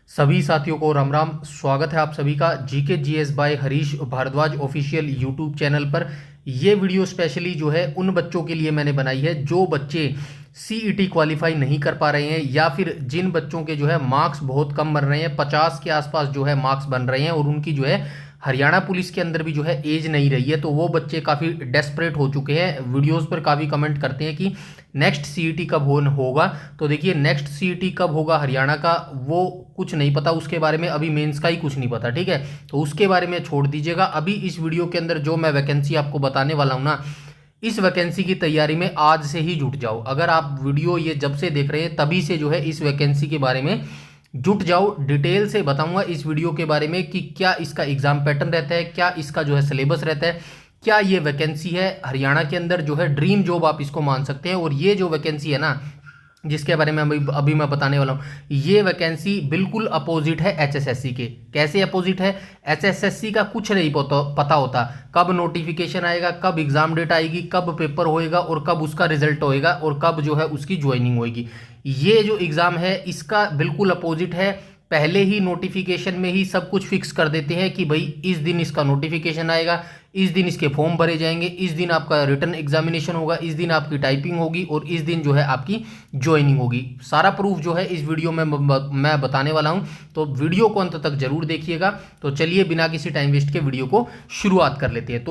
सभी साथियों को राम राम। स्वागत है आप सभी का GK GS by Harish Bhardwaj official YouTube channel पर। ये वीडियो स्पेशली जो है उन बच्चों के लिए मैंने बनाई है जो बच्चे सीईटी क्वालिफाई नहीं कर पा रहे हैं, या फिर जिन बच्चों के जो है मार्क्स बहुत कम बन रहे हैं, 50 के आसपास जो है मार्क्स बन रहे हैं और उनकी जो है हरियाणा पुलिस के अंदर भी जो है एज नहीं रही है। तो वो बच्चे काफ़ी डेस्परेट हो चुके हैं, वीडियोस पर काफ़ी कमेंट करते हैं कि नेक्स्ट सीईटी कब होगा। तो देखिए, नेक्स्ट सीईटी कब होगा हरियाणा का वो कुछ नहीं पता, उसके बारे में अभी मेंस का ही कुछ नहीं पता, ठीक है। तो उसके बारे में छोड़ दीजिएगा। अभी इस वीडियो के अंदर जो मैं वैकेंसी आपको बताने वाला हूँ ना, इस वैकेंसी की तैयारी में आज से ही जुट जाओ। अगर आप वीडियो ये जब से देख रहे हैं तभी से जो है इस वैकेंसी के बारे में जुट जाओ। डिटेल से बताऊंगा इस वीडियो के बारे में कि क्या इसका एग्जाम पैटर्न रहता है, क्या इसका जो है सिलेबस रहता है, क्या ये वैकेंसी है हरियाणा के अंदर जो है ड्रीम जॉब आप इसको मान सकते हैं। और ये जो वैकेंसी है ना जिसके बारे में अभी मैं बताने वाला हूँ, ये वैकेंसी बिल्कुल अपोजिट है एचएसएससी के। कैसे अपोजिट है? एचएसएससी का कुछ नहीं पता होता कब नोटिफिकेशन आएगा, कब एग्जाम डेट आएगी, कब पेपर होएगा और कब उसका रिजल्ट होएगा और कब जो है उसकी ज्वाइनिंग होएगी। ये जो एग्ज़ाम है इसका बिल्कुल अपोजिट है। पहले ही नोटिफिकेशन में ही सब कुछ फिक्स कर देते हैं कि भाई इस दिन इसका नोटिफिकेशन आएगा, इस दिन इसके फॉर्म भरे जाएंगे, इस दिन आपका रिटन एग्जामिनेशन होगा, इस दिन आपकी टाइपिंग होगी और इस दिन जो है आपकी ज्वाइनिंग होगी। सारा प्रूफ जो है इस वीडियो में मैं बताने वाला हूं, तो वीडियो को अंत तक जरूर देखिएगा। तो चलिए बिना किसी टाइम वेस्ट के वीडियो को शुरुआत कर लेते हैं।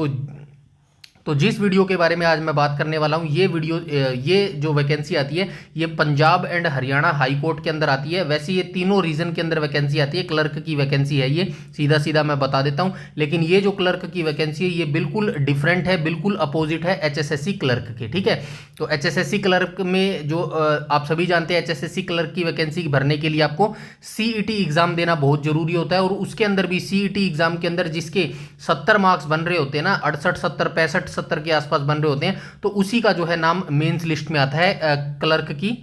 तो जिस वीडियो के बारे में आज मैं बात करने वाला हूं, ये जो वैकेंसी आती है ये Punjab and Haryana high court के अंदर आती है। वैसे ये तीनों रीजन के अंदर वैकेंसी आती है। क्लर्क की वैकेंसी है ये, सीधा सीधा मैं बता देता हूं। लेकिन ये जो क्लर्क की वैकेंसी है ये बिल्कुल डिफरेंट है, बिल्कुल अपोजिट है एचएसएससी क्लर्क के, ठीक है। तो एचएसएससी क्लर्क में जो आप सभी जानते हैं, एचएसएससी क्लर्क की वैकेंसी भरने के लिए आपको सीईटी एग्जाम देना बहुत जरूरी होता है। और उसके अंदर भी सीईटी एग्जाम के अंदर जिसके 70 मार्क्स बन रहे होते हैं ना, 68 70 65 70 के आसपास बन रहे होते हैं, तो उसी का जो है नाम मेंस लिस्ट में आता है क्लर्क की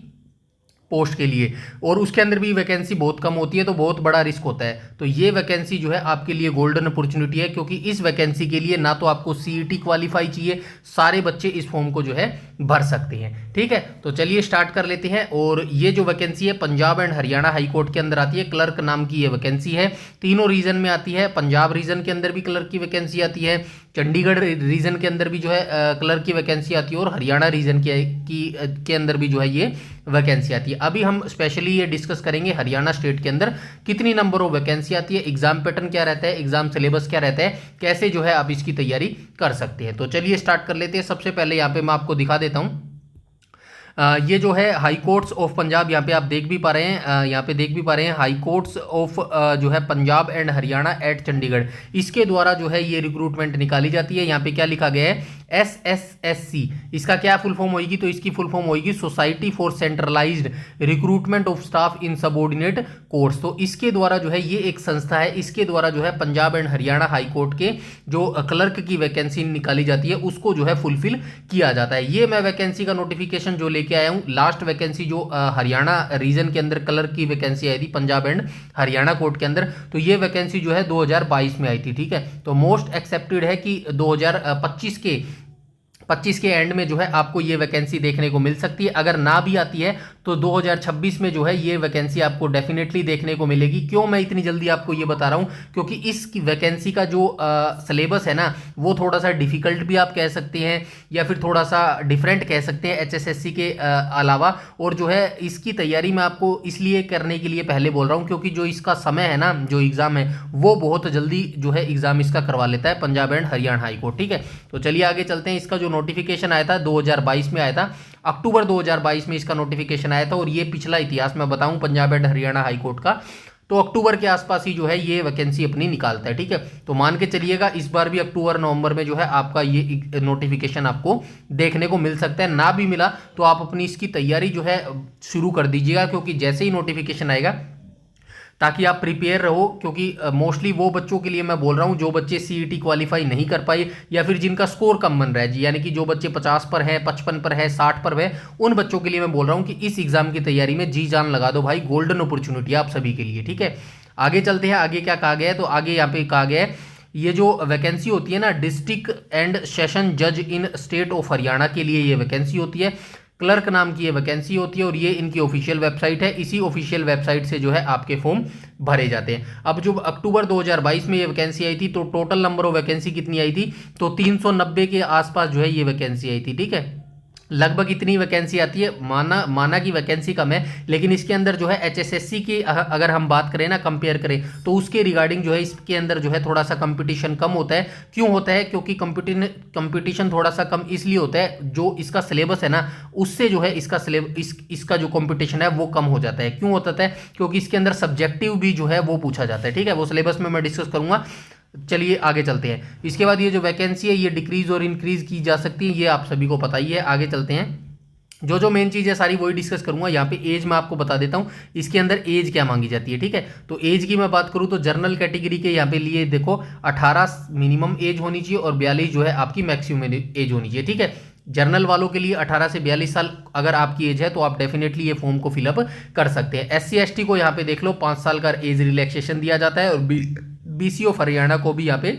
पोस्ट के लिए। और उसके अंदर भी वैकेंसी बहुत कम होती है, तो बहुत बड़ा रिस्क होता है। तो ये वैकेंसी जो है आपके लिए गोल्डन अपॉर्चुनिटी है, क्योंकि इस वैकेंसी के लिए ना तो आपको सीईटी क्वालिफाई चाहिए, सारे बच्चे इस फॉर्म को जो है भर सकते हैं, ठीक है। तो चलिए स्टार्ट कर लेते हैं। और ये जो वैकेंसी है Punjab and Haryana high court के अंदर आती है, क्लर्क नाम की ये वैकेंसी है। तीनों रीजन में आती है। पंजाब रीजन के अंदर भी क्लर्क की वैकेंसी आती है, चंडीगढ़ रीजन के अंदर भी जो है क्लर्क की वैकेंसी आती है, और हरियाणा रीजन के अंदर भी जो है ये वैकेंसी आती है। अभी हम स्पेशली ये डिस्कस करेंगे हरियाणा स्टेट के अंदर कितनी नंबर ऑफ वैकेंसी आती है, एग्जाम पैटर्न क्या रहता है, एग्जाम सिलेबस क्या रहता है, कैसे जो है आप इसकी तैयारी कर सकते हैं। तो चलिए स्टार्ट कर लेते हैं। सबसे पहले यहाँ पे मैं आपको दिखा देता हूँ। ये जो है हाई कोर्ट्स ऑफ पंजाब, यहाँ पे आप देख भी पा रहे हैं, यहाँ पे देख भी पा रहे हैं हाई कोर्ट्स ऑफ जो है पंजाब एंड हरियाणा एट चंडीगढ़, इसके द्वारा जो है ये रिक्रूटमेंट निकाली जाती है। यहाँ पे क्या लिखा गया है? SSSC। इसका क्या फुल फॉर्म होगी? तो इसकी फुल फॉर्म होगी society for centralised recruitment of staff in subordinate courts. तो इसके द्वारा जो है ये एक संस्था है, इसके द्वारा जो है Punjab and Haryana high court के जो क्लर्क की वैकेंसी निकाली जाती है उसको जो है फुलफिल किया जाता है। ये मैं वैकेंसी का नोटिफिकेशन जो लेके आया हूँ, लास्ट वैकेंसी जो हरियाणा रीजन के अंदर क्लर्क की वैकेंसी आई थी पंजाब एंड हरियाणा कोर्ट के अंदर, तो ये वैकेंसी जो है 2022 में आई थी, ठीक है। तो मोस्ट एक्सेप्टेड है कि 2025 के एंड में जो है आपको ये वैकेंसी देखने को मिल सकती है। अगर ना भी आती है तो 2026 में जो है ये वैकेंसी आपको डेफिनेटली देखने को मिलेगी। क्यों मैं इतनी जल्दी आपको ये बता रहा हूँ? क्योंकि इस वैकेंसी का जो सिलेबस है ना वो थोड़ा सा डिफिकल्ट भी आप कह सकते हैं, या फिर थोड़ा सा डिफरेंट कह सकते हैं एचएसएससी के अलावा। और जो है इसकी तैयारी मैं आपको इसलिए करने के लिए पहले बोल रहा हूँ क्योंकि जो इसका समय है ना, जो एग्ज़ाम है वो बहुत जल्दी जो है एग्ज़ाम इसका करवा लेता है Punjab and Haryana high court, ठीक है। तो चलिए आगे चलते हैं। इसका जो नोटिफिकेशन आया था 2022 में आया था, अक्टूबर 2022 में इसका नोटिफिकेशन आया था। और ये पिछला इतिहास मैं बताऊं Punjab and Haryana high court का, तो अक्टूबर के आसपास ही जो है ये वैकेंसी अपनी निकालता है, ठीक है। तो मान के चलिएगा इस बार भी अक्टूबर नवंबर में जो है आपका ये नोटिफिकेशन आपको देखने को मिल सकता है। ना भी मिला तो आप अपनी इसकी तैयारी जो है शुरू कर दीजिएगा, क्योंकि जैसे ही नोटिफिकेशन आएगा ताकि आप प्रिपेयर रहो। क्योंकि मोस्टली वो बच्चों के लिए मैं बोल रहा हूँ जो बच्चे सीईटी क्वालिफाई नहीं कर पाए, या फिर जिनका स्कोर कम बन रहा है जी, यानी कि जो बच्चे 50 पर है, 55 पर है, 60 पर है, उन बच्चों के लिए मैं बोल रहा हूँ कि इस एग्जाम की तैयारी में जी जान लगा दो भाई। गोल्डन अपॉर्चुनिटी आप सभी के लिए, ठीक है। आगे चलते हैं। आगे क्या कहा गया है? तो आगे यहाँ पे कहा गया है ये जो वैकेंसी होती है ना, डिस्ट्रिक्ट एंड सेशन जज इन स्टेट ऑफ हरियाणा के लिए ये वैकेंसी होती है। क्लर्क नाम की ये वैकेंसी होती है और ये इनकी ऑफिशियल वेबसाइट है। इसी ऑफिशियल वेबसाइट से जो है आपके फॉर्म भरे जाते हैं। अब जो अक्टूबर 2022 में ये वैकेंसी आई थी तो टोटल नंबर ऑफ वैकेंसी कितनी आई थी, तो 390 के आसपास जो है ये वैकेंसी आई थी। ठीक है, लगभग इतनी वैकेंसी आती है। माना की वैकेंसी कम है, लेकिन इसके अंदर जो है एचएसएससी की अगर हम बात करें ना, कंपेयर करें, तो उसके रिगार्डिंग जो है इसके अंदर जो है थोड़ा सा कंपटीशन कम होता है। क्यों होता है, क्योंकि कंपटीशन थोड़ा सा कम इसलिए होता है, जो इसका सिलेबस है ना उससे जो है इसका जो कंपटीशन है वो कम हो जाता है। क्यों होता है, क्योंकि इसके अंदर सब्जेक्टिव भी जो है वो पूछा जाता है। ठीक है, वो सिलेबस में मैं डिस्कस करूंगा। चलिए आगे चलते हैं। इसके बाद ये जो वैकेंसी है ये डिक्रीज और इंक्रीज की जा सकती है, ये आप सभी को पता ही है। आगे चलते हैं, जो मेन चीज़ है सारी वही डिस्कस करूंगा। यहाँ पे एज मैं आपको बता देता हूँ, इसके अंदर एज क्या मांगी जाती है। ठीक है, तो एज की मैं बात करूँ तो जनरल कैटेगरी के यहाँ पे लिए देखो 18 मिनिमम एज होनी चाहिए और 42 जो है आपकी मैक्सिमम एज होनी चाहिए। ठीक है, जनरल वालों के लिए 18 से 42 साल अगर आपकी एज है तो आप डेफिनेटली ये फॉर्म को फिलअप कर सकते हैं। SC ST को यहाँ पे देख लो 5 साल का एज रिलैक्सेशन दिया जाता है और BC ऑफ हरियाणा को भी यहाँ पे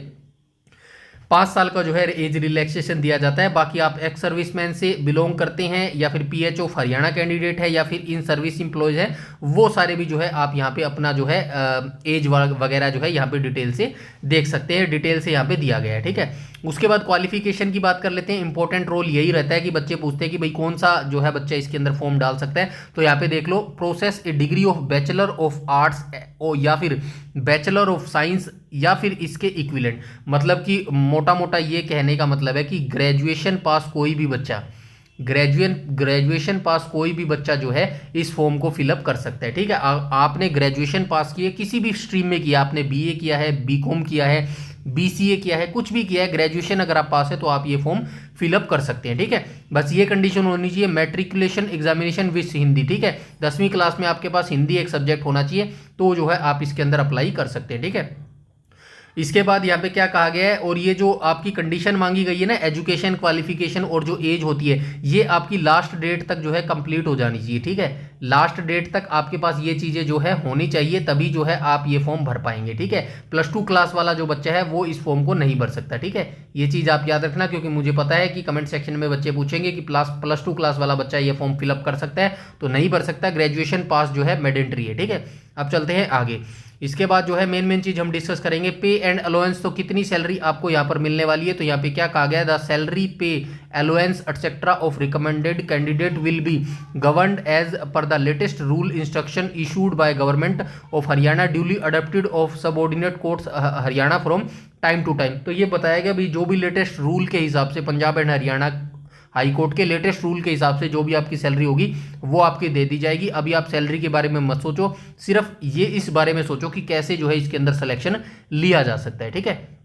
5 साल का जो है एज रिलैक्सेशन दिया जाता है। बाकी आप एक्स सर्विसमैन से बिलोंग करते हैं या फिर PH ऑफ हरियाणा कैंडिडेट है या फिर इन सर्विस इंप्लॉयज है, वो सारे भी जो है आप यहाँ पे अपना जो है एज वगैरह जो है यहाँ पे डिटेल से देख सकते हैं। डिटेल से यहाँ पे दिया गया है। ठीक है, उसके बाद क्वालिफिकेशन की बात कर लेते हैं। इंपॉर्टेंट रोल यही रहता है कि बच्चे पूछते हैं कि भाई कौन सा जो है बच्चा इसके अंदर फॉर्म डाल सकता है, तो यहाँ पे देख लो process a degree of bachelor of arts या फिर बैचलर ऑफ साइंस या फिर इसके इक्विवेलेंट। मतलब कि मोटा मोटा ये कहने का मतलब है कि ग्रेजुएशन पास कोई भी बच्चा ग्रेजुएशन पास कोई भी बच्चा जो है इस फॉर्म को फिलअप कर सकता है। ठीक है, आपने ग्रेजुएशन पास किया, किसी भी स्ट्रीम में किया, आपने BA किया है, BCom किया है, BCA किया है, कुछ भी किया है, ग्रेजुएशन अगर आप पास है तो आप ये फॉर्म फिलअप कर सकते हैं। ठीक है, बस ये कंडीशन होनी चाहिए, मैट्रिकुलेशन एग्जामिनेशन विद हिंदी। ठीक है, 10वीं क्लास में आपके पास हिंदी एक सब्जेक्ट होना चाहिए, तो जो है आप इसके अंदर अप्लाई कर सकते हैं। ठीक है, इसके बाद यहाँ पे क्या कहा गया है, और ये जो आपकी कंडीशन मांगी गई है ना, एजुकेशन क्वालिफिकेशन और जो एज होती है, ये आपकी लास्ट डेट तक जो है कंप्लीट हो जानी चाहिए। ठीक है, लास्ट डेट तक आपके पास ये चीज़ें जो है होनी चाहिए, तभी जो है आप ये फॉर्म भर पाएंगे। ठीक है, +2 क्लास वाला जो बच्चा है वो इस फॉर्म को नहीं भर सकता। ठीक है, ये चीज़ आप याद रखना, क्योंकि मुझे पता है कि कमेंट सेक्शन में बच्चे पूछेंगे कि +2 क्लास वाला बच्चा ये फॉर्म फिलअप कर सकता है, तो नहीं भर सकता। ग्रेजुएशन पास जो है मैंडेटरी है। ठीक है, अब चलते हैं आगे। इसके बाद जो है मेन चीज हम डिस्कस करेंगे, पे एंड अलाउंस। तो कितनी सैलरी आपको यहाँ पर मिलने वाली है, तो यहाँ पे क्या कहा गया है, the salary, pay, allowance etcetera of recommended candidate will be governed as per the latest rule instruction issued by government of Haryana duly adopted of subordinate courts Haryana from time to time. तो ये बताया गया भी जो भी लेटेस्ट रूल के हिसाब से Punjab and Haryana high court के लेटेस्ट रूल के हिसाब से जो भी आपकी सैलरी होगी वो आपकी दे दी जाएगी। अभी आप सैलरी के बारे में मत सोचो, सिर्फ ये इस बारे में सोचो कि कैसे जो है इसके अंदर सिलेक्शन लिया जा सकता है। ठीक है,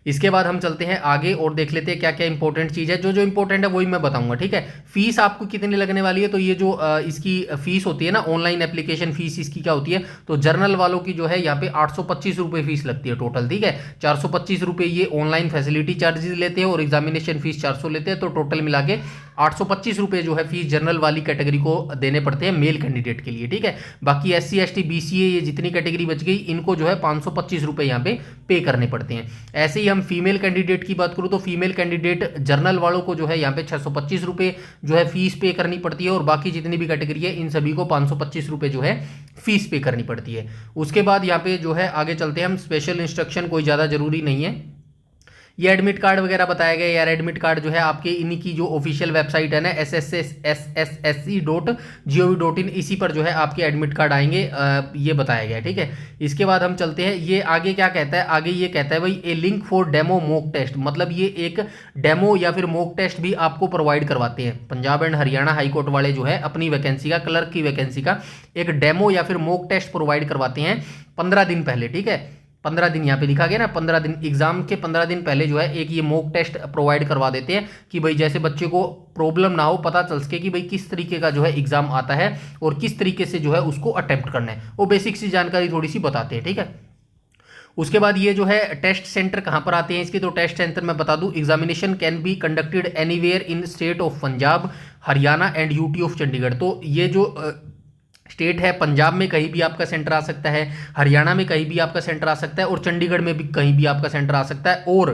इसके बाद हम चलते हैं आगे और देख लेते हैं क्या क्या इंपॉर्टेंट चीज़ है। जो इंपॉर्टेंट है वही मैं बताऊंगा। ठीक है, फीस आपको कितनी लगने वाली है, तो ये जो इसकी फीस होती है ना, ऑनलाइन एप्लीकेशन फीस इसकी क्या होती है, तो जर्नल वालों की जो है यहाँ पे 825 रुपये फीस लगती है टोटल। ठीक है, 425 रुपये ये ऑनलाइन फैसिलिटी चार्जेस लेते हैं और एग्जामिनेशन फीस 400 लेते हैं, तो टोटल मिला के 825 रुपये जो है फीस जनरल वाली कैटेगरी को देने पड़ते हैं मेल कैंडिडेट के लिए। ठीक है, बाकी SC ST BCA ये जितनी कैटेगरी बच गई इनको जो है 525 रुपये यहाँ पे करने पड़ते हैं। ऐसे ही हम फीमेल कैंडिडेट की बात करूँ तो फीमेल कैंडिडेट जर्नल वालों को जो है यहाँ पे 625 रुपये जो है फीस पे करनी पड़ती है और बाकी जितनी भी कैटेगरी है इन सभी को 525 रुपये जो है फीस पे करनी पड़ती है। उसके बाद यहाँ पे जो है आगे चलते हैं हम, स्पेशल इंस्ट्रक्शन कोई ज़्यादा जरूरी नहीं है। ये एडमिट कार्ड वगैरह बताया गया यार, एडमिट कार्ड जो है आपके इन्हीं की जो ऑफिशियल वेबसाइट है ना SSSC.gov.in, इसी पर जो है आपके एडमिट कार्ड आएंगे, ये बताया गया। ठीक है, इसके बाद हम चलते हैं, ये आगे क्या कहता है, आगे ये कहता है भाई a link for demo mock test, मतलब ये एक डेमो या फिर मॉक टेस्ट भी आपको प्रोवाइड करवाते हैं। पंजाब एंड हरियाणा हाईकोर्ट वाले जो है अपनी वैकेंसी का, क्लर्क की वैकेंसी का एक डेमो या फिर मॉक टेस्ट प्रोवाइड करवाते हैं 15 दिन पहले। ठीक है, 15 दिन यहाँ पे लिखा गया ना, 15 दिन, एग्जाम के 15 दिन पहले जो है एक ये मॉक टेस्ट प्रोवाइड करवा देते हैं कि भाई जैसे बच्चे को प्रॉब्लम ना हो, पता चल सके कि भाई किस तरीके का जो है एग्जाम आता है और किस तरीके से जो है उसको अटेम्प्ट करना है, वो बेसिक सी जानकारी थोड़ी सी बताते हैं। ठीक है, उसके बाद ये जो है टेस्ट सेंटर कहाँ पर आते हैं इसके, तो टेस्ट सेंटर मैं बता दूं, examination can be conducted anywhere in state of Punjab, Haryana and UT of Chandigarh. तो ये जो स्टेट है, पंजाब में कहीं भी आपका सेंटर आ सकता है, हरियाणा में कहीं भी आपका सेंटर आ सकता है और चंडीगढ़ में भी कहीं भी आपका सेंटर आ सकता है। और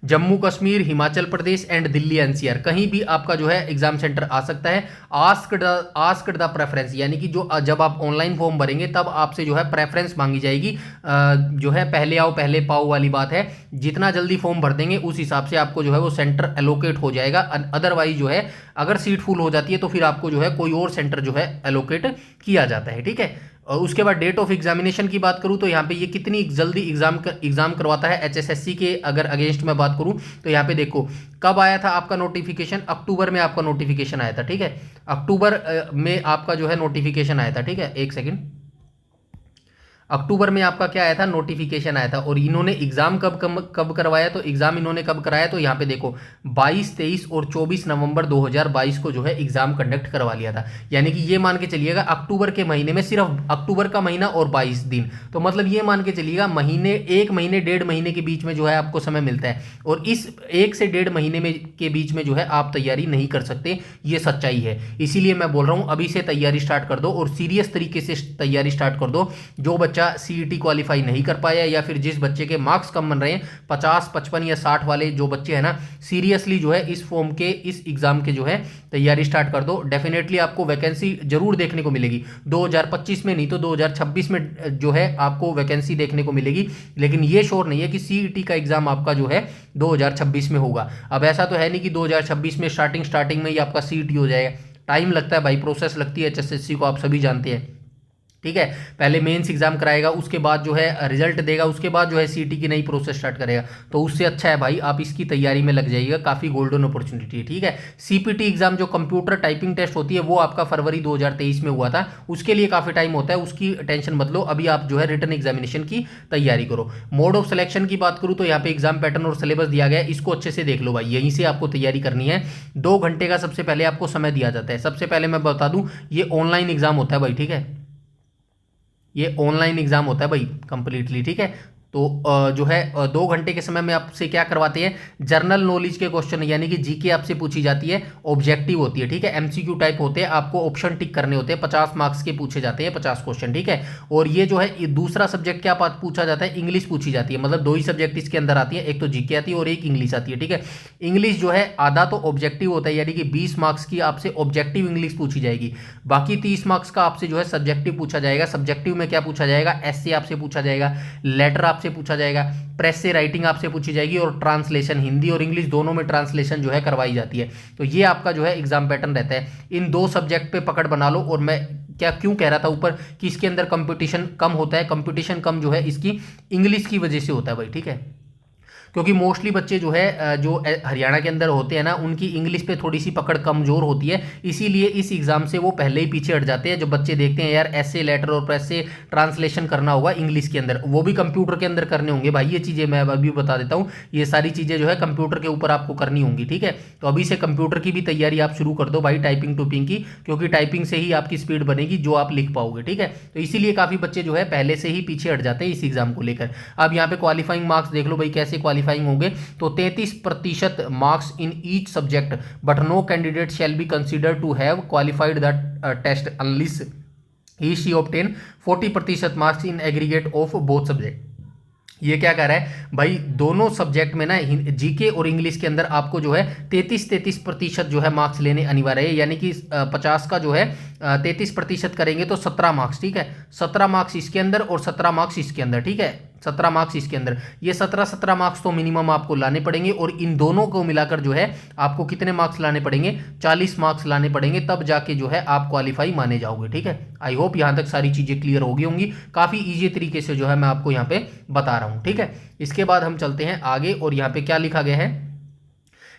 जम्मू कश्मीर, हिमाचल प्रदेश एंड दिल्ली एनसीआर, कहीं भी आपका जो है एग्जाम सेंटर आ सकता है। आस्क्ड द प्रेफरेंस, यानी कि जो जब आप ऑनलाइन फॉर्म भरेंगे तब आपसे जो है प्रेफरेंस मांगी जाएगी, जो है पहले आओ पहले पाओ वाली बात है। जितना जल्दी फॉर्म भर देंगे उस हिसाब से आपको जो है वो सेंटर एलोकेट हो जाएगा। अदरवाइज जो है अगर सीट फुल हो जाती है तो फिर आपको जो है कोई और सेंटर जो है एलोकेट किया जाता है, ठीक है। और उसके बाद डेट ऑफ एग्जामिनेशन की बात करूं तो यहाँ पे ये कितनी जल्दी एग्जाम करवाता है एचएसएससी के, अगर अगेंस्ट में बात करूं तो यहाँ पे देखो कब आया था आपका नोटिफिकेशन, अक्टूबर में आपका नोटिफिकेशन आया था, ठीक है। अक्टूबर में आपका जो है नोटिफिकेशन आया था, ठीक है। एक सेकेंड, अक्टूबर में आपका क्या आया था, नोटिफिकेशन आया था। और इन्होंने एग्जाम कब करवाया, तो एग्जाम इन्होंने कब कराया, तो यहाँ पे देखो 22, 23 और 24 नवंबर 2022 को जो है एग्जाम कंडक्ट करवा लिया था। यानी कि ये मान के चलिएगा अक्टूबर के महीने में, सिर्फ अक्टूबर का महीना और 22 दिन, तो मतलब ये मान के चलिएगा महीने, 1 महीने 1.5 महीने के बीच में जो है आपको समय मिलता है। और इस 1 से 1.5 महीने में के बीच में जो है आप तैयारी नहीं कर सकते, ये सच्चाई है। इसीलिए मैं बोल रहा हूँ अभी से तैयारी स्टार्ट कर दो और सीरियस तरीके से तैयारी स्टार्ट कर दो। जो बच्चा सीईटी क्वालिफाई नहीं कर पाया या फिर जिस बच्चे के मार्क्स कम बन रहे हैं, 50, 55 या 60 वाले जो बच्चे हैं ना, सीरियसली जो है इस फॉर्म के, इस एग्जाम के जो है तैयारी स्टार्ट कर दो। डेफिनेटली आपको वैकेंसी जरूर देखने को मिलेगी, 2025 में नहीं तो 2026 में जो है आपको वैकेंसी देखने को मिलेगी। लेकिन ये श्योर नहीं है कि सीईटी का एग्जाम आपका जो है 2026 में होगा। अब ऐसा तो है नहीं कि 2026 में स्टार्टिंग में ही आपका सीईटी हो जाएगा, टाइम लगता है भाई, प्रोसेस लगती है एचएसएससी को, आप सभी जानते हैं, ठीक है। पहले मेंस एग्जाम कराएगा, उसके बाद जो है रिजल्ट देगा, उसके बाद जो है सीटी की नई प्रोसेस स्टार्ट करेगा। तो उससे अच्छा है भाई आप इसकी तैयारी में लग जाइएगा, काफ़ी गोल्डन अपॉर्चुनिटी है, ठीक है। सीपीटी एग्जाम जो कंप्यूटर टाइपिंग टेस्ट होती है वो आपका फरवरी 2023 में हुआ था, उसके लिए काफ़ी टाइम होता है, उसकी टेंशन मत लो। अभी आप जो है रिटन एग्जामिनेशन की तैयारी करो। मोड ऑफ सिलेक्शन की बात करूँ तो यहाँ पे एग्जाम पैटर्न और सिलेबस दिया गया है, इसको अच्छे से देख लो भाई, यहीं से आपको तैयारी करनी है। 2 घंटे का सबसे पहले आपको समय दिया जाता है। सबसे पहले मैं बता दूं ये ऑनलाइन एग्जाम होता है भाई, ठीक है, ये ऑनलाइन एग्जाम होता है भाई कंप्लीटली, ठीक है। तो जो है 2 घंटे के समय में आपसे क्या करवाते हैं, जनरल नॉलेज के क्वेश्चन, यानी कि जीके आपसे पूछी जाती है, ऑब्जेक्टिव होती है, ठीक है, एमसीक्यू टाइप होते हैं, आपको ऑप्शन टिक करने होते हैं, 50 मार्क्स के पूछे जाते हैं, 50 क्वेश्चन, ठीक है। और ये जो है दूसरा सब्जेक्ट क्या पूछा जाता है, इंग्लिश पूछी जाती है, मतलब 2 ही सब्जेक्ट इसके अंदर आती है, एक तो जीके आती है और एक इंग्लिश आती है, ठीक है। इंग्लिश जो है आधा तो ऑब्जेक्टिव होता है, यानी कि 20 मार्क्स की आपसे ऑब्जेक्टिव इंग्लिश पूछी जाएगी, बाकी 30 मार्क्स का आपसे जो है सब्जेक्टिव पूछा जाएगा। सब्जेक्टिव में क्या पूछा जाएगा, एसए आपसे पूछा जाएगा, लेटर आपसे पूछा जाएगा, प्रेस से राइटिंग आपसे पूछी जाएगी, और ट्रांसलेशन, हिंदी और इंग्लिश दोनों में ट्रांसलेशन जो है करवाई जाती है। तो ये आपका जो है एग्जाम पैटर्न रहता है। इन 2 सब्जेक्ट पे पकड़ बना लो। और मैं क्यों कह रहा था ऊपर कि इसके अंदर कंपटीशन कम होता है, कंपटीशन कम जो है इसकी इंग्लिश की वजह से होता है भाई, ठीक है। क्योंकि मोस्टली बच्चे जो है जो हरियाणा के अंदर होते हैं ना, उनकी इंग्लिश पे थोड़ी सी पकड़ कमजोर होती है, इसीलिए इस एग्जाम से वो पहले ही पीछे हट जाते हैं। जब बच्चे देखते हैं यार ऐसे लेटर और प्रेस से ट्रांसलेशन करना होगा इंग्लिश के अंदर, वो भी कंप्यूटर के अंदर करने होंगे भाई, ये चीज़ें मैं अभी बता देता हूँ, ये सारी चीज़ें जो है कंप्यूटर के ऊपर आपको करनी होंगी, ठीक है। तो अभी से कंप्यूटर की भी तैयारी आप शुरू कर दो भाई, टाइपिंग टूपिंग की, क्योंकि टाइपिंग से ही आपकी स्पीड बनेगी, जो आप लिख पाओगे, ठीक है। तो इसीलिए काफ़ी बच्चे जो है पहले से ही पीछे हट जाते हैं इस एग्जाम को लेकर। अब यहाँ पे क्वालिफाइंग मार्क्स देख लो भाई कैसे क्वालिफाइंग होंगे। तो 33% marks in each subject, but no candidate shall be consider to have qualified the test unless he she obtain 40% marks in aggregate of both subject. ये क्या कह रहा है भाई, दोनों सब्जेक्ट में ना जीके और इंग्लिश के अंदर आपको जो है 33% जो है मार्क्स लेने अनिवार्य है, यानी कि 50 का जो है 33% करेंगे तो 17 मार्क्स, ठीक है। 17 मार्क्स इसके अंदर और 17 मार्क्स इसके अंदर, ठीक है, 17 मार्क्स इसके अंदर। ये 17 मार्क्स तो मिनिमम आपको लाने पड़ेंगे, और इन दोनों को मिलाकर जो है आपको कितने मार्क्स लाने पड़ेंगे, 40 मार्क्स लाने पड़ेंगे, तब जाके जो है आप क्वालिफाई माने जाओगे, ठीक है। आई होप यहाँ तक सारी चीज़ें क्लियर हो गई होंगी, काफ़ी ईजी तरीके से जो है मैं आपको यहाँ पे बता रहा हूँ, ठीक है। इसके बाद हम चलते हैं आगे, और यहाँ पे क्या लिखा गया है,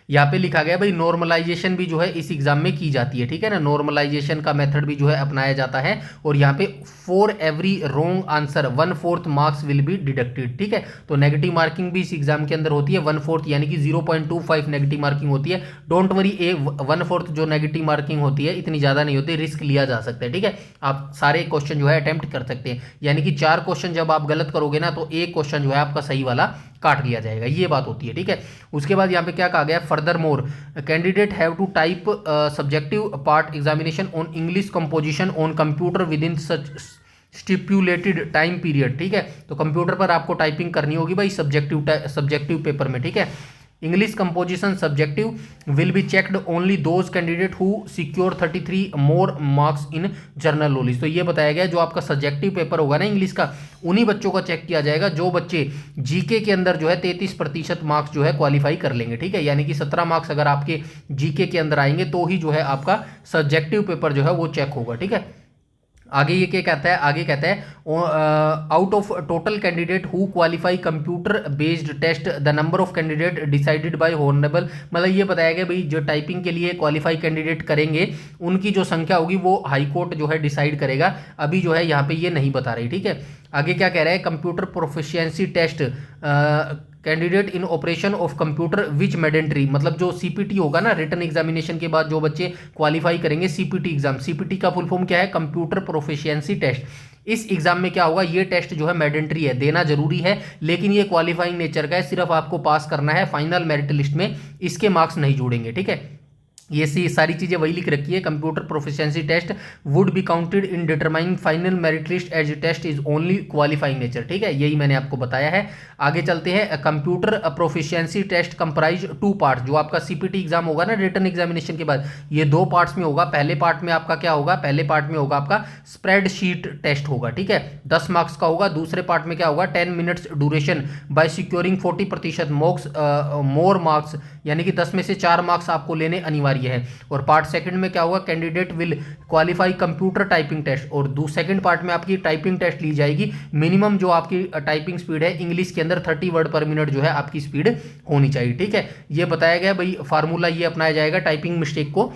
यहाँ पे लिखा गया भाई नॉर्मलाइजेशन भी जो है इस एग्जाम में की जाती है, ठीक है ना। नॉर्मलाइजेशन का मेथड भी जो है अपनाया जाता है, और यहाँ पे for every wrong answer 1/4 marks will be deducted, ठीक है। तो नेगेटिव मार्किंग भी इस एग्जाम के अंदर होती है 1/4, यानी कि 0.25 नेगेटिव मार्किंग होती है। डोंट वरी, 1/4 जो नेगेटिव मार्किंग होती है इतनी ज़्यादा नहीं होती, रिस्क लिया जा सकता है, ठीक है। आप सारे क्वेश्चन जो है अटेम्प्ट कर सकते हैं, यानी कि 4 क्वेश्चन जब आप गलत करोगे ना तो 1 क्वेश्चन जो है आपका सही वाला काट लिया जाएगा, ये बात होती है, ठीक है। उसके बाद यहाँ पे क्या कहा गया, furthermore candidate have to type subjective part examination on English composition on computer within such stipulated time period, ठीक है। तो कंप्यूटर पर आपको टाइपिंग करनी होगी भाई सब्जेक्टिव पेपर में, ठीक है। English composition subjective will be checked only those candidate who secure 33 more marks in general knowledge. तो ये बताया गया जो आपका सब्जेक्टिव पेपर होगा ना इंग्लिश का, उन्हीं बच्चों का चेक किया जाएगा जो बच्चे जीके के अंदर जो है 33% मार्क्स जो है क्वालिफाई कर लेंगे, ठीक है। यानी कि 17 मार्क्स अगर आपके जीके के अंदर आएंगे तो ही जो है आपका सब्जेक्टिव पेपर जो है वो चेक होगा, ठीक है। आगे ये क्या कहता है, आगे कहता है out of total candidate who qualify computer based test the number of candidate decided by honourable. मतलब ये बताया गया भाई जो टाइपिंग के लिए क्वालिफाई कैंडिडेट करेंगे उनकी जो संख्या होगी वो हाई कोर्ट जो है डिसाइड करेगा, अभी जो है यहाँ पे ये नहीं बता रही, ठीक है। आगे क्या कह रहा है, computer proficiency test candidate in operation of computer which mandatory. मतलब जो सीपीटी होगा ना, रिटन एग्जामिनेशन के बाद जो बच्चे क्वालिफाई करेंगे सीपीटी एग्जाम, सीपीटी का फुल फॉर्म क्या है, कंप्यूटर प्रोफिशिएंसी टेस्ट। इस एग्जाम में क्या होगा, ये टेस्ट जो है मैडेंट्री है, देना जरूरी है, लेकिन ये क्वालिफाइंग नेचर का है, सिर्फ आपको पास करना है, फाइनल मेरिट लिस्ट में इसके मार्क्स नहीं जोड़ेंगे, ठीक है। ये सारी चीजें वही लिख रखी है। Computer proficiency test would be counted in determining final merit list as test is only qualifying nature, ठीक है, यही मैंने आपको बताया है। आगे चलते हैं, computer proficiency test comprise 2 part. जो आपका सीपीटी एग्जाम होगा ना रिटन एग्जामिनेशन के बाद, ये 2 पार्ट्स में होगा। पहले पार्ट में आपका क्या होगा, पहले पार्ट में होगा आपका स्प्रेडशीट टेस्ट होगा, ठीक है, 10 मार्क्स का होगा। दूसरे पार्ट में क्या होगा, 10 minutes duration by securing 40% more marks, यानी कि 10 में से 4 मार्क्स आपको लेने अनिवार्य है। और पार्ट सेकंड में क्या होगा, candidate will qualify computer typing test, और सेकंड पार्ट में आपकी टाइपिंग टेस्ट ली जाएगी। मिनिमम जो आपकी टाइपिंग स्पीड है इंग्लिश के अंदर 30 वर्ड पर मिनट जो है आपकी स्पीड होनी चाहिए, ठीक है। ये बताया गया भाई, फार्मूला ये अपनाया जाएगा टाइपिंग मिस्टेक को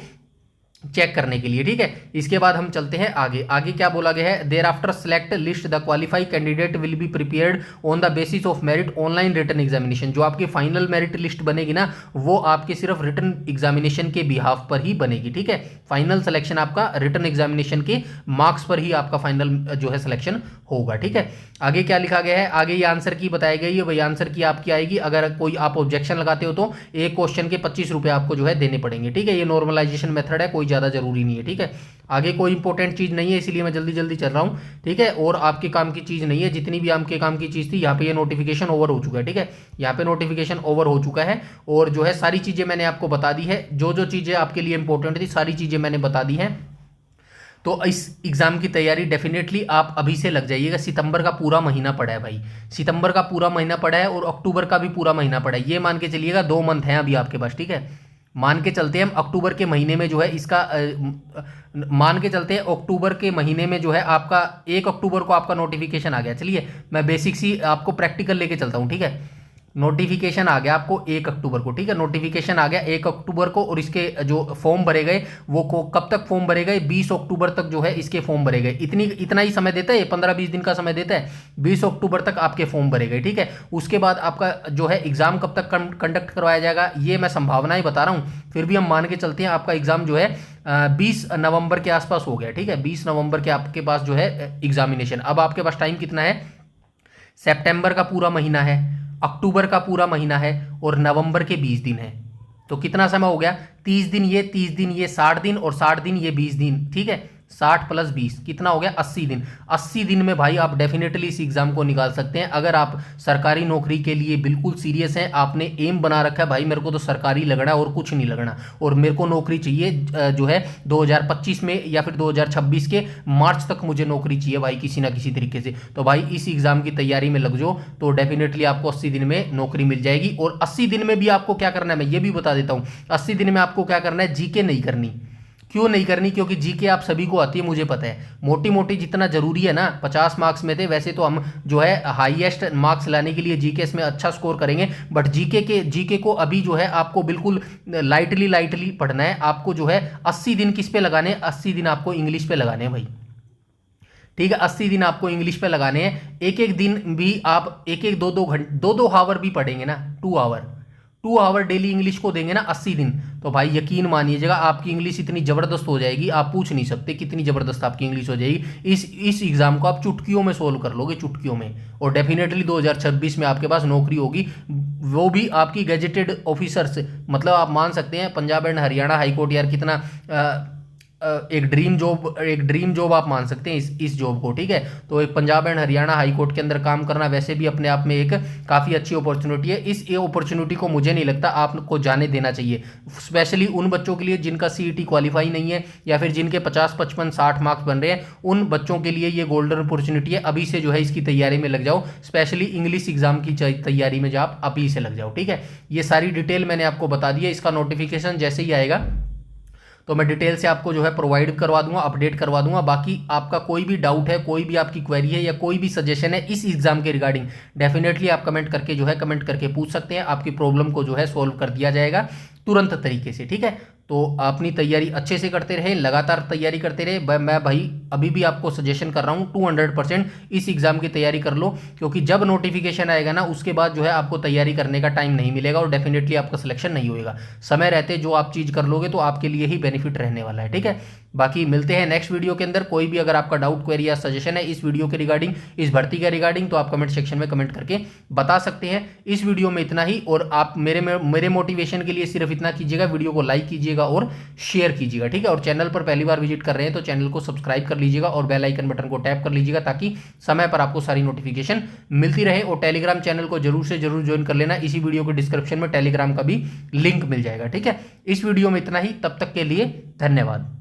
चेक करने के लिए, ठीक है। इसके बाद हम चलते हैं आगे। आगे क्या बोला गया है, there after select list the qualify candidate will be prepared on the basis of merit online written examination. जो आपकी फाइनल मेरिट लिस्ट बनेगी ना, वो आपके सिर्फ रिटन एग्जामिनेशन के बिहाफ पर ही बनेगी, ठीक है। फाइनल सिलेक्शन आपका रिटन एग्जामिनेशन के मार्क्स पर ही आपका फाइनल जो है सिलेक्शन होगा, ठीक है। आगे क्या लिखा गया है, आगे ये आंसर की बताई गई है भाई, आंसर की आपकी आएगी अगर कोई आप ऑब्जेक्शन लगाते हो तो एक क्वेश्चन के 25 रुपये आपको जो है देने पड़ेंगे, ठीक है। ये नॉर्मलाइजेशन मेथड है, कोई ज़्यादा जरूरी नहीं है, ठीक है। आगे कोई इंपॉर्टेंट चीज़ नहीं है, इसलिए मैं जल्दी जल्दी चल रहा हूँ, ठीक है। और आपके काम की चीज़ नहीं है, जितनी भी आपके काम की चीज़ थी यहाँ पे ये नोटिफिकेशन ओवर हो चुका है, ठीक है। यहाँ पे नोटिफिकेशन ओवर हो चुका है और जो है सारी चीज़ें मैंने आपको बता दी है, जो जो चीज़ें आपके लिए इंपॉर्टेंट थी सारी चीज़ें मैंने बता दी हैं। तो इस एग्ज़ाम की तैयारी डेफिनेटली आप अभी से लग जाइएगा। सितंबर का पूरा महीना पड़ा है भाई, सितंबर का पूरा महीना पड़ा है और अक्टूबर का भी पूरा महीना पड़ा है। ये मान के चलिएगा 2 मंथ हैं अभी आपके पास, ठीक है। मान के चलते हैं हम अक्टूबर के महीने में जो है इसका मान के चलते हैं अक्टूबर के महीने में जो है आपका 1 अक्टूबर को आपका नोटिफिकेशन आ गया। चलिए मैं बेसिक्स ही आपको प्रैक्टिकल लेके चलता हूँ, ठीक है। नोटिफिकेशन आ गया आपको 1 अक्टूबर को, ठीक है। नोटिफिकेशन आ गया 1 अक्टूबर को और इसके जो फॉर्म भरे गए वो कब तक फॉर्म भरे गए, 20 अक्टूबर तक जो है इसके फॉर्म भरे गए। इतना ही समय देता है, 15-20 दिन का समय देता है, 20 अक्टूबर तक आपके फॉर्म भरे गए, ठीक है। उसके बाद आपका जो है एग्जाम कब तक कंडक्ट करवाया जाएगा ये मैं संभावनाएं बता रहा हूँ, फिर भी हम मान के चलते हैं आपका एग्जाम जो है 20 नवंबर के आसपास हो गया, ठीक है। 20 नवंबर के आपके पास जो है एग्जामिनेशन। अब आपके पास टाइम कितना है, सितंबर का पूरा महीना है, अक्टूबर का पूरा महीना है और नवंबर के 20 दिन है। तो कितना समय हो गया, 30 दिन ये 30 दिन ये 60 दिन और 60 दिन ये 20 दिन, ठीक है। 60 + 20 कितना हो गया, 80 दिन। 80 दिन में भाई आप डेफिनेटली इस एग्जाम को निकाल सकते हैं। अगर आप सरकारी नौकरी के लिए बिल्कुल सीरियस हैं, आपने एम बना रखा है भाई मेरे को तो सरकारी लगना और कुछ नहीं लगना, और मेरे को नौकरी चाहिए जो है 2025 में या फिर 2026 के मार्च तक मुझे नौकरी चाहिए भाई किसी ना किसी तरीके से, तो भाई इस एग्जाम की तैयारी में लग जाओ तो डेफिनेटली आपको 80 दिन में नौकरी मिल जाएगी। और 80 दिन में भी आपको क्या करना है मैं ये भी बता देता हूँ। 80 दिन में आपको क्या करना है, जीके नहीं करनी। क्यों नहीं करनी, क्योंकि जीके आप सभी को आती है, मुझे पता है। मोटी मोटी जितना जरूरी है ना, 50 मार्क्स में थे, वैसे तो हम जो है हाईएस्ट मार्क्स लाने के लिए जीके में अच्छा स्कोर करेंगे, बट जीके को अभी जो है आपको बिल्कुल लाइटली पढ़ना है। आपको जो है 80 दिन किस पे लगाने हैं, 80 दिन आपको इंग्लिश पे लगाने हैं भाई, ठीक है। 80 दिन आपको इंग्लिश पे लगाने हैं। एक एक दिन भी आप एक 2-2 घंटे 2-2 आवर भी पढ़ेंगे ना, 2 आवर डेली इंग्लिश को देंगे ना 80 दिन, तो भाई यकीन मानिएगा आपकी इंग्लिश इतनी ज़बरदस्त हो जाएगी, आप पूछ नहीं सकते कितनी ज़बरदस्त आपकी इंग्लिश हो जाएगी। इस एग्ज़ाम को आप चुटकियों में सोल्व कर लोगे, चुटकियों में, और डेफिनेटली 2026 में आपके पास नौकरी होगी, वो भी आपकी गेजेटेड ऑफिसर से। मतलब आप मान सकते हैं Punjab and Haryana high court यार कितना एक ड्रीम जॉब आप मान सकते हैं इस जॉब को, ठीक है। तो एक Punjab and Haryana high court के अंदर काम करना वैसे भी अपने आप में एक काफ़ी अच्छी अपॉर्चुनिटी है। इस अपॉर्चुनिटी को मुझे नहीं लगता आपको जाने देना चाहिए, स्पेशली उन बच्चों के लिए जिनका सीईटी क्वालिफाई नहीं है या फिर जिनके 50, 55, 60 मार्क्स बन रहे हैं। उन बच्चों के लिए ये गोल्डन अपॉर्चुनिटी है, अभी से जो है इसकी तैयारी में लग जाओ, स्पेशली इंग्लिश एग्जाम की तैयारी में जो आप अभी से लग जाओ, ठीक है। ये सारी डिटेल मैंने आपको बता दी है। इसका नोटिफिकेशन जैसे ही आएगा तो मैं डिटेल से आपको जो है प्रोवाइड करवा दूंगा, अपडेट करवा दूंगा। बाकी आपका कोई भी डाउट है, कोई भी आपकी क्वेरी है या कोई भी सजेशन है इस एग्जाम के रिगार्डिंग, डेफिनेटली आप कमेंट करके जो है कमेंट करके पूछ सकते हैं। आपकी प्रॉब्लम को जो है सोल्व कर दिया जाएगा तुरंत तरीके से, ठीक है। तो अपनी तैयारी अच्छे से करते रहे, लगातार तैयारी करते रहे। मैं भाई अभी भी आपको सजेशन कर रहा हूँ 200% इस एग्जाम की तैयारी कर लो, क्योंकि जब नोटिफिकेशन आएगा ना उसके बाद जो है आपको तैयारी करने का टाइम नहीं मिलेगा और डेफिनेटली आपका सिलेक्शन नहीं होएगा। समय रहते जो आप चीज़ कर लोगे तो आपके लिए ही बेनिफिट रहने वाला है, ठीक है। बाकी मिलते हैं नेक्स्ट वीडियो के अंदर। कोई भी अगर आपका डाउट, क्वेरी या सजेशन है इस वीडियो के रिगार्डिंग, इस भर्ती के रिगार्डिंग, तो आप कमेंट सेक्शन में कमेंट करके बता सकते हैं। इस वीडियो में इतना ही, और आप मेरे मोटिवेशन के लिए सिर्फ इतना कीजिएगा, वीडियो को लाइक कीजिएगा और शेयर कीजिएगा, ठीक है। और चैनल पर पहली बार विजिट कर रहे हैं तो चैनल को सब्सक्राइब कर लीजिएगा और बेल आइकन बटन को टैप कर लीजिएगा ताकि समय पर आपको सारी नोटिफिकेशन मिलती रहे। और टेलीग्राम चैनल को जरूर से जरूर ज्वाइन कर लेना, इसी वीडियो के डिस्क्रिप्शन में टेलीग्राम का भी लिंक मिल जाएगा, ठीक है। इस वीडियो में इतना ही, तब तक के लिए धन्यवाद।